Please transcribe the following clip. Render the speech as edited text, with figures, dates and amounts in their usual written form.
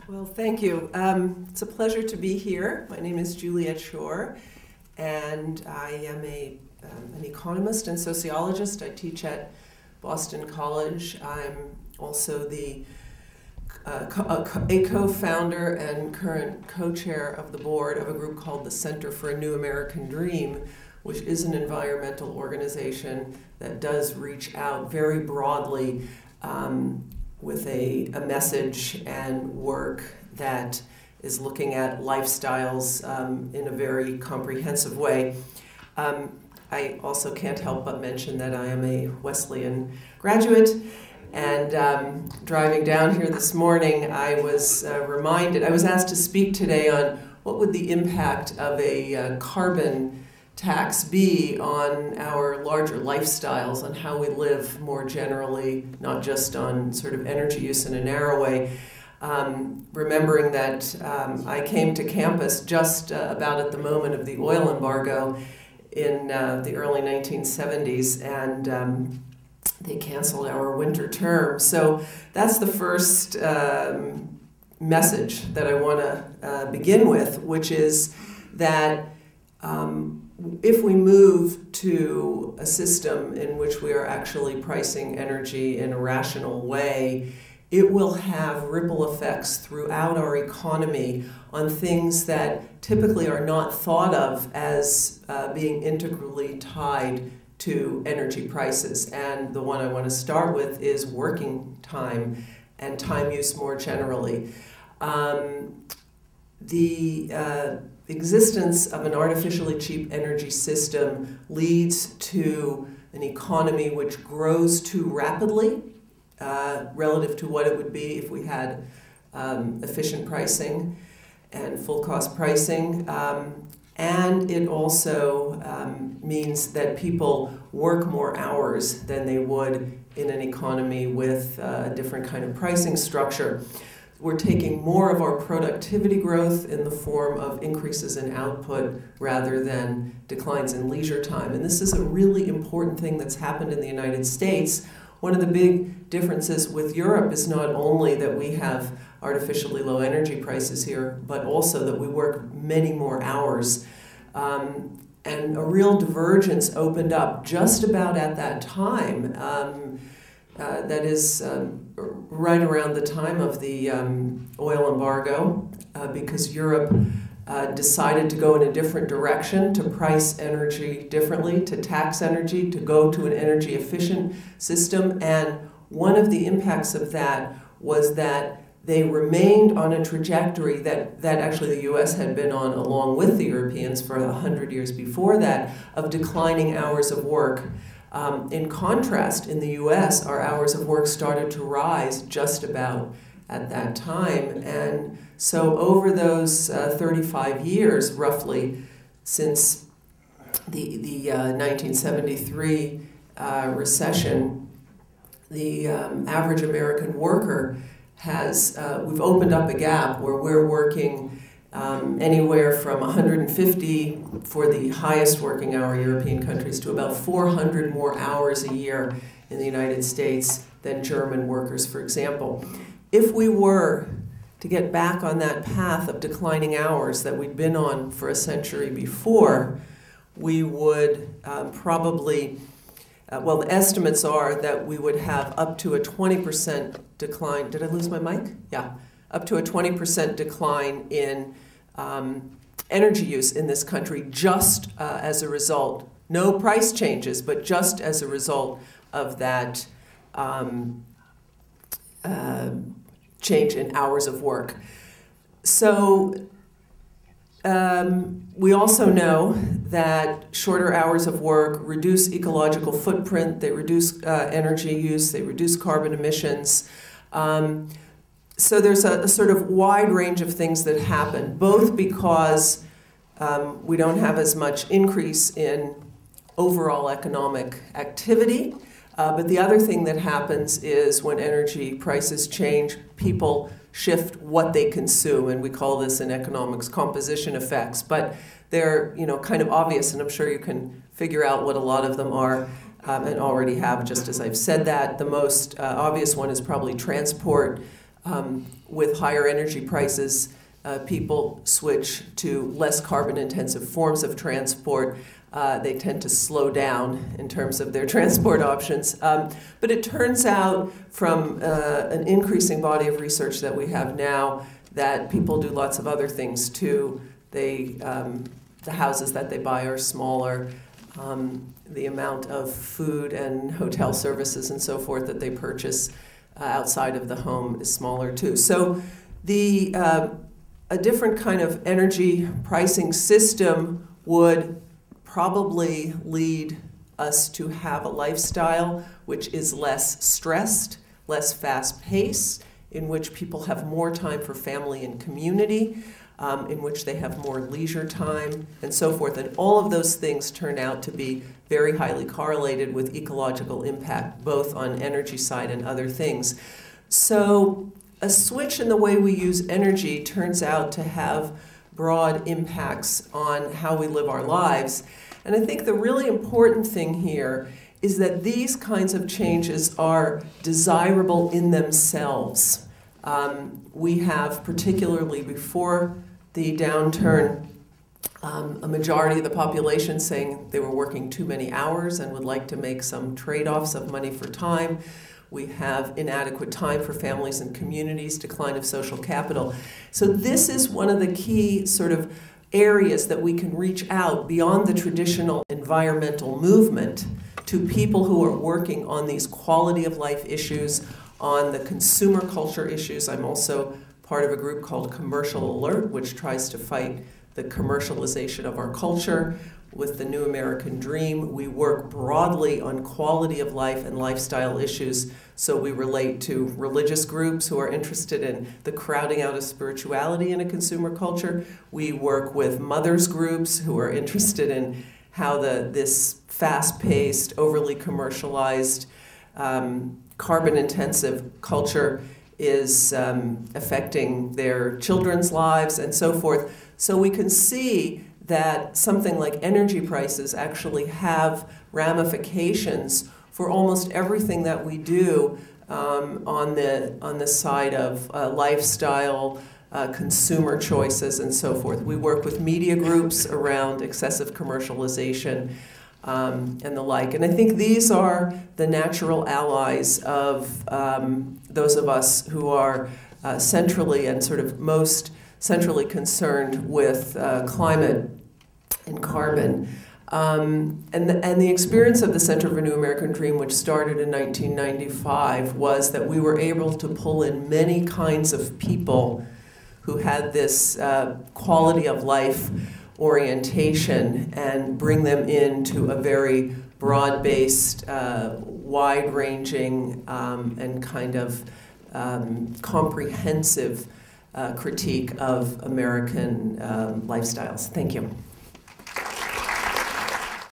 Well, thank you. It's a pleasure to be here. My name is Juliet Schor, and I am an economist and sociologist. I teach at Boston College. I'm also a co-founder and current co-chair of the board of a group called the Center for a New American Dream, which is an environmental organization that does reach out very broadly with a message and work that is looking at lifestyles in a very comprehensive way. I also can't help but mention that I am a Wesleyan graduate, and driving down here this morning, I was asked to speak today on what would the impact of a carbon tax be on our larger lifestyles, on how we live more generally, not just on sort of energy use in a narrow way. Remembering that I came to campus just about at the moment of the oil embargo in the early 1970s, and they canceled our winter term. So that's the first message that I want to begin with, which is that if we move to a system in which we are actually pricing energy in a rational way, it will have ripple effects throughout our economy on things that typically are not thought of as being integrally tied to energy prices. And the one I want to start with is working time and time use more generally. The existence of an artificially cheap energy system leads to an economy which grows too rapidly relative to what it would be if we had efficient pricing and full cost pricing. And it also means that people work more hours than they would in an economy with a different kind of pricing structure. We're taking more of our productivity growth in the form of increases in output rather than declines in leisure time. And this is a really important thing that's happened in the United States. One of the big differences with Europe is not only that we have artificially low energy prices here, but also that we work many more hours. And a real divergence opened up just about at that time. That is right around the time of the oil embargo, because Europe decided to go in a different direction, to price energy differently, to tax energy, to go to an energy efficient system. And one of the impacts of that was that they remained on a trajectory that actually the US had been on along with the Europeans for 100 years before that, of declining hours of work. In contrast, in the US, our hours of work started to rise just about at that time. And so over those 35 years, roughly, since the 1973 recession, the average American worker we've opened up a gap where we're working anywhere from 150 for the highest working hour European countries to about 400 more hours a year in the United States than German workers, for example. If we were to get back on that path of declining hours that we'd been on for a century before, we would probably, well, the estimates are that we would have up to a 20% decline. Did I lose my mic? Yeah. Up to a 20% decline in energy use in this country just as a result, no price changes, but just as a result of that change in hours of work. So we also know that shorter hours of work reduce ecological footprint, they reduce energy use, they reduce carbon emissions. So there's a sort of wide range of things that happen, both because we don't have as much increase in overall economic activity, but the other thing that happens is when energy prices change, people shift what they consume, and we call this in economics composition effects. But they're kind of obvious, and I'm sure you can figure out what a lot of them are, and already have, just as I've said that. The most obvious one is probably transport. With higher energy prices, people switch to less carbon-intensive forms of transport. They tend to slow down in terms of their transport options. But it turns out from an increasing body of research that we have now that people do lots of other things too. The houses that they buy are smaller. The amount of food and hotel services and so forth that they purchase outside of the home is smaller too. So a different kind of energy pricing system would probably lead us to have a lifestyle which is less stressed, less fast-paced, in which people have more time for family and community, in which they have more leisure time, and so forth. And all of those things turn out to be very highly correlated with ecological impact, both on energy side and other things. So a switch in the way we use energy turns out to have broad impacts on how we live our lives. And I think the really important thing here is that these kinds of changes are desirable in themselves. We have, particularly before the downturn, a majority of the population saying they were working too many hours and would like to make some trade-offs of money for time. We have inadequate time for families and communities, decline of social capital. So this is one of the key sort of areas that we can reach out beyond the traditional environmental movement to people who are working on these quality of life issues, on the consumer culture issues. I'm also part of a group called Commercial Alert, which tries to fight the commercialization of our culture. With the New American Dream, we work broadly on quality of life and lifestyle issues. So we relate to religious groups who are interested in the crowding out of spirituality in a consumer culture. We work with mothers groups who are interested in how this fast-paced, overly commercialized, carbon-intensive culture is affecting their children's lives and so forth. So we can see that something like energy prices actually have ramifications for almost everything that we do on the side of lifestyle, consumer choices, and so forth. We work with media groups around excessive commercialization and the like. And I think these are the natural allies of those of us who are centrally and sort of most centrally concerned with climate and carbon. And the experience of the Center for a New American Dream, which started in 1995, was that we were able to pull in many kinds of people who had this quality of life orientation and bring them into a very broad-based, wide-ranging, and kind of comprehensive critique of American lifestyles. Thank you.